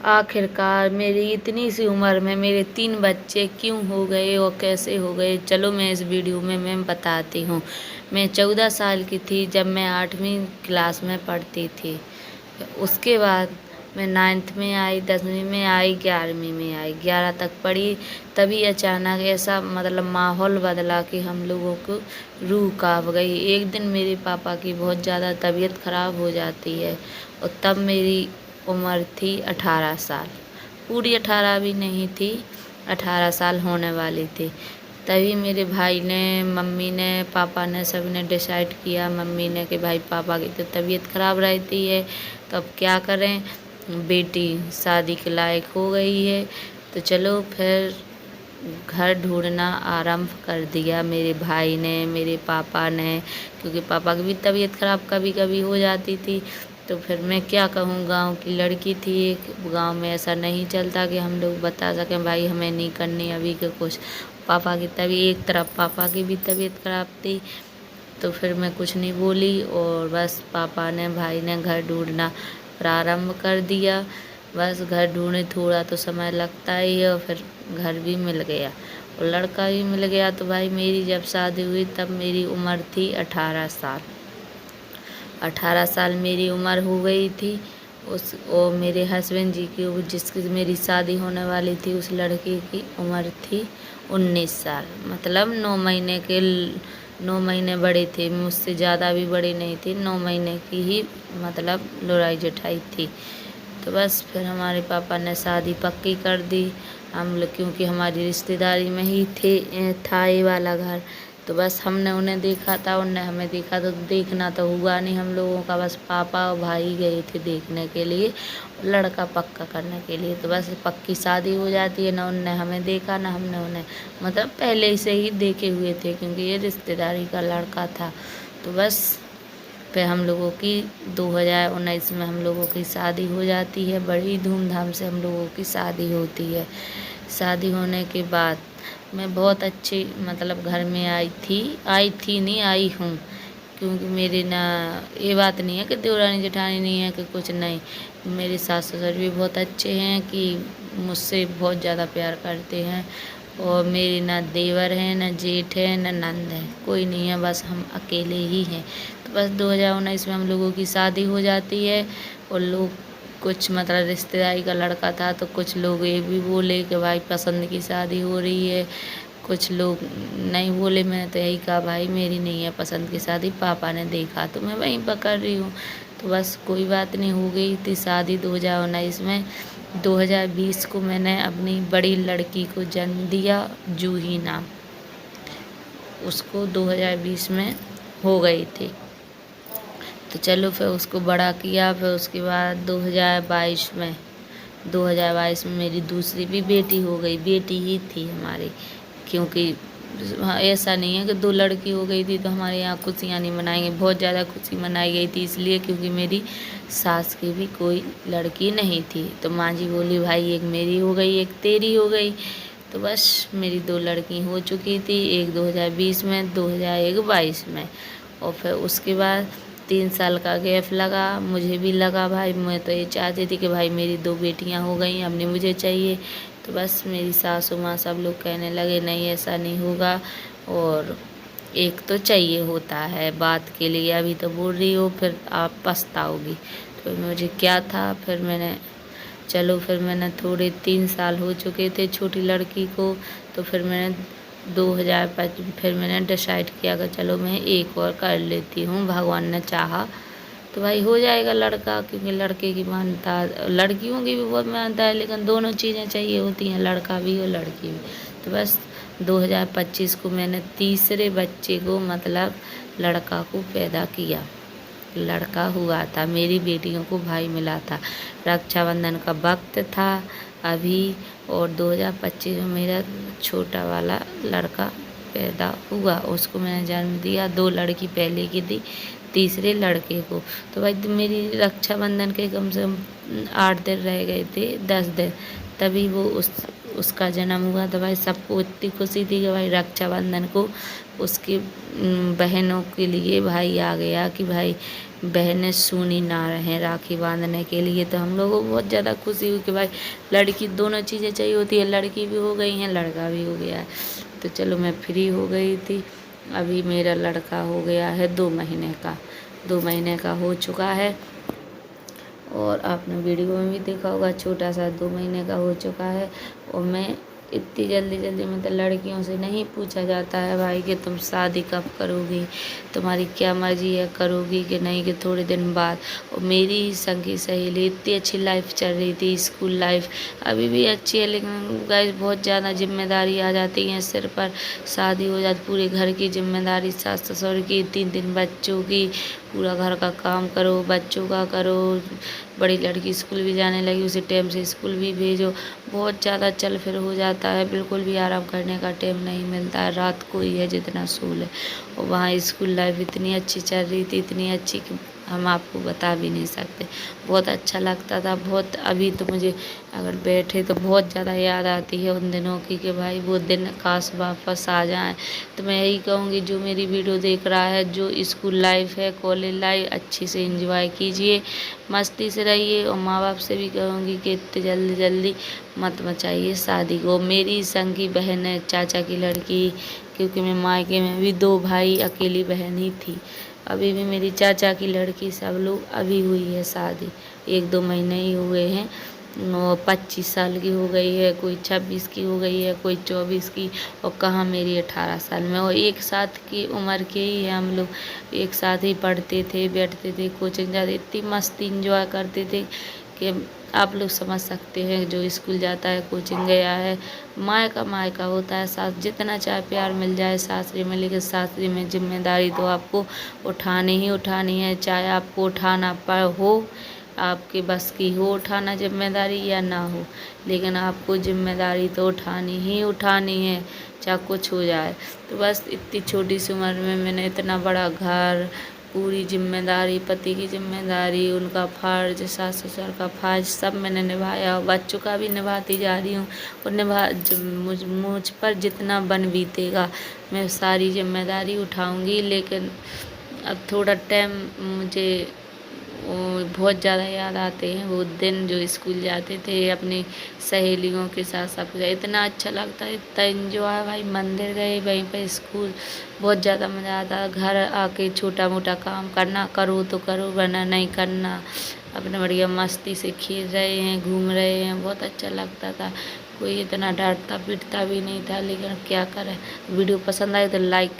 आखिरकार मेरी इतनी सी उम्र में मेरे 3 बच्चे क्यों हो गए और कैसे हो गए, चलो मैं इस वीडियो में मैं बताती हूँ। मैं 14 साल की थी जब मैं 8वीं क्लास में पढ़ती थी। उसके बाद मैं 9th में आई, 10वीं में आई, 11वीं में आई, 11 तक पढ़ी। तभी अचानक ऐसा मतलब माहौल बदला कि हम लोगों को रूह काँप गई। एक दिन मेरे पापा की बहुत ज़्यादा तबीयत ख़राब हो जाती है और तब मेरी उम्र थी 18 साल। पूरी 18 भी नहीं थी, 18 साल होने वाली थी। तभी मेरे भाई ने, मम्मी ने, पापा ने, सभी ने डिसाइड किया। मम्मी ने कि भाई पापा की तो तबीयत ख़राब रहती है, तो अब क्या करें, बेटी शादी के लायक हो गई है, तो चलो फिर घर ढूंढना आरंभ कर दिया मेरे भाई ने, मेरे पापा ने। क्योंकि पापा की भी तबीयत ख़राब कभी कभी हो जाती थी। तो फिर मैं क्या कहूँ, गांव की लड़की थी एक, गांव में ऐसा नहीं चलता कि हम लोग बता सकें भाई हमें नहीं करनी अभी के कुछ। पापा की तबीयत, एक तरफ पापा की भी तबीयत ख़राब थी, तो फिर मैं कुछ नहीं बोली और बस पापा ने, भाई ने घर ढूंढना प्रारंभ कर दिया। बस घर ढूंढे, थोड़ा तो समय लगता ही है, और फिर घर भी मिल गया और लड़का भी मिल गया। तो भाई मेरी जब शादी हुई तब मेरी उम्र थी 18 साल। 18 साल मेरी उम्र हो गई थी। उस और मेरे हस्बैंड जी की, जिसकी मेरी शादी होने वाली थी, उस लड़के की उम्र थी 19 साल। मतलब 9 महीने बड़े थे मुझसे, ज़्यादा भी बड़े नहीं थे, 9 महीने की ही मतलब लड़ाई जेठाई थी। तो बस फिर हमारे पापा ने शादी पक्की कर दी। हम लोग, क्योंकि हमारी रिश्तेदारी में ही था ये वाला घर, तो बस हमने उन्हें देखा था, उनने हमें देखा, तो देखना तो हुआ नहीं हम लोगों का। बस पापा और भाई गए थे देखने के लिए, लड़का पक्का करने के लिए। तो बस पक्की शादी हो जाती है, ना उनने हमें देखा ना हमने उन्हें, मतलब पहले से ही देखे हुए थे, क्योंकि ये रिश्तेदारी का लड़का था। तो बस फिर हम लोगों की 2019 में हम लोगों की शादी हो जाती है। बड़ी धूमधाम से हम लोगों की शादी होती है। शादी होने के बाद मैं बहुत अच्छी मतलब घर में आई थी नहीं, आई हूँ। क्योंकि मेरे ना, ये बात नहीं है कि देवरानी जेठानी नहीं है कि कुछ नहीं, मेरे सास ससुर भी बहुत अच्छे हैं कि मुझसे बहुत ज़्यादा प्यार करते हैं। और मेरे ना देवर हैं, ना जेठ है, ना नंद है, कोई नहीं है, बस हम अकेले ही हैं। तो बस 2019 में हम लोगों की शादी हो जाती है। और लोग कुछ मतलब रिश्तेदारी का लड़का था, तो कुछ लोग ये भी बोले कि भाई पसंद की शादी हो रही है, कुछ लोग नहीं बोले। मैंने तो यही कहा भाई मेरी नहीं है पसंद की शादी, पापा ने देखा तो मैं वहीं पकड़ रही हूँ। तो बस कोई बात नहीं, हो गई थी शादी 2019 में। 2020 को मैंने अपनी बड़ी लड़की को जन्म दिया, जूही नाम, उसको 2020 में हो गई थी। तो चलो फिर उसको बड़ा किया। फिर उसके बाद 2022 में मेरी दूसरी भी बेटी हो गई, बेटी ही थी हमारी। क्योंकि हाँ, ऐसा नहीं है कि 2 लड़की हो गई थी तो हमारे यहाँ खुशियाँ नहीं मनाएंगे, बहुत ज़्यादा खुशी मनाई गई थी। इसलिए क्योंकि मेरी सास की भी कोई लड़की नहीं थी, तो माँ जी बोली भाई एक मेरी हो गई, एक तेरी हो गई। तो बस मेरी 2 लड़की हो चुकी थी, एक 2020 में, 2022 में। और फिर उसके बाद 3 साल का गैप लगा। मुझे भी लगा भाई, मैं तो ये चाहती थी कि भाई मेरी 2 बेटियां हो गई, अब नहीं मुझे चाहिए। तो बस मेरी सासू माँ सब लोग कहने लगे नहीं ऐसा नहीं होगा, और एक तो चाहिए होता है बात के लिए, अभी तो बोल रही हो फिर आप पछताओगी। तो मुझे क्या था, फिर मैंने, चलो फिर मैंने थोड़े 3 साल हो चुके थे छोटी लड़की को, तो फिर मैंने 2025 फिर मैंने डिसाइड किया कि चलो मैं एक और कर लेती हूँ, भगवान ने चाहा तो भाई हो जाएगा लड़का। क्योंकि लड़के की मान्यता, लड़कियों की भी बहुत मान्यता है, लेकिन दोनों चीज़ें चाहिए होती हैं, लड़का भी और लड़की भी। तो बस 2025 को मैंने तीसरे बच्चे को मतलब लड़का को पैदा किया, लड़का हुआ था। मेरी बेटियों को भाई मिला था, रक्षाबंधन का वक्त था अभी, और 2025 में मेरा छोटा वाला लड़का पैदा हुआ, उसको मैंने जन्म दिया। 2 लड़की पहले की थी, तीसरे लड़के को। तो भाई मेरी रक्षाबंधन के कम से कम 8 दिन रह गए थे, 10 दिन, तभी वो उसका जन्म हुआ। तो भाई सबको इतनी खुशी थी कि भाई रक्षाबंधन को उसकी बहनों के लिए भाई आ गया कि भाई बहनें सूनी ना रहें राखी बांधने के लिए। तो हम लोगों को बहुत ज़्यादा खुशी हुई कि भाई लड़की दोनों चीज़ें चाहिए होती है, लड़की भी हो गई है लड़का भी हो गया है। तो चलो मैं फ्री हो गई थी। अभी मेरा लड़का हो गया है 2 महीने का, 2 महीने का हो चुका है। और आपने वीडियो में भी देखा होगा छोटा सा 2 महीने का हो चुका है। और मैं इतनी जल्दी जल्दी मतलब लड़कियों से नहीं पूछा जाता है भाई कि तुम शादी कब करोगी, तुम्हारी क्या मर्जी है, करोगी कि नहीं कि थोड़े दिन बाद। और मेरी ही संगी सहेली इतनी अच्छी लाइफ चल रही थी, स्कूल लाइफ अभी भी अच्छी है, लेकिन गाइस बहुत ज़्यादा जिम्मेदारी आ जाती है सिर पर। शादी हो जाती, पूरे घर की जिम्मेदारी, सास ससुर की, 3 बच्चों की, पूरा घर का काम करो, बच्चों का करो, बड़ी लड़की स्कूल भी जाने लगी, उसी टाइम से स्कूल भी भेजो। बहुत ज़्यादा चल फिर हो जाता है, बिल्कुल भी आराम करने का टाइम नहीं मिलता है, रात को ही है जितना सो ले। और वहाँ स्कूल लाइफ इतनी अच्छी चल रही थी, इतनी अच्छी कि हम आपको बता भी नहीं सकते। बहुत अच्छा लगता था बहुत। अभी तो मुझे अगर बैठे तो बहुत ज़्यादा याद आती है उन दिनों की कि भाई वो दिन काश वापस आ जाएं। तो मैं यही कहूँगी जो मेरी वीडियो देख रहा है, जो स्कूल लाइफ है, कॉलेज लाइफ, अच्छे से एंजॉय कीजिए, मस्ती से रहिए। और माँ बाप से भी कहूँगी कि इतने जल्दी जल्दी मत मचाइए शादी को। मेरी संगी बहन है, चाचा की लड़की, क्योंकि मैं मायके में भी 2 भाई, अकेली बहन ही थी। अभी भी मेरी चाचा की लड़की सब लोग अभी हुई है शादी, 1-2 महीने ही हुए हैं। 25 साल की हो गई है, कोई 26 की हो गई है, कोई 24 की, और कहाँ मेरी 18 साल में। और एक साथ की उम्र के ही है हम लोग, एक साथ ही पढ़ते थे, बैठते थे, कोचिंग जाते, इतनी मस्ती इंजॉय करते थे कि आप लोग समझ सकते हैं। जो स्कूल जाता है, कोचिंग गया है, मायका मायका होता है। सास जितना चाहे प्यार मिल जाए सासरी में, लेकिन सासरी में जिम्मेदारी तो आपको उठानी ही उठानी है, चाहे आपको उठाना पर हो, आपके बस की हो उठाना जिम्मेदारी या ना हो, लेकिन आपको जिम्मेदारी तो उठानी ही उठानी है, चाहे कुछ हो जाए। तो बस इतनी छोटी सी उम्र में मैंने इतना बड़ा घर, पूरी जिम्मेदारी, पति की जिम्मेदारी, उनका फ़र्ज, सास ससुर का फ़र्ज, सब मैंने निभाया और बच्चों का भी निभाती जा रही हूँ। और मुझ पर जितना बन बीतेगा मैं सारी जिम्मेदारी उठाऊँगी। लेकिन अब थोड़ा टाइम मुझे वो बहुत ज़्यादा याद आते हैं वो दिन जो स्कूल जाते थे अपनी सहेलियों के साथ। सब कुछ इतना अच्छा लगता है, इतना एंजॉय, भाई मंदिर गए, वहीं पर स्कूल, बहुत ज़्यादा मज़ा आता। घर आके छोटा मोटा काम करना, करो तो करो वरना नहीं करना। अपने बढ़िया मस्ती से खेल रहे हैं, घूम रहे हैं, बहुत अच्छा लगता था। कोई इतना डांटता पीटता भी नहीं था, लेकिन क्या करें। वीडियो पसंद आए तो लाइक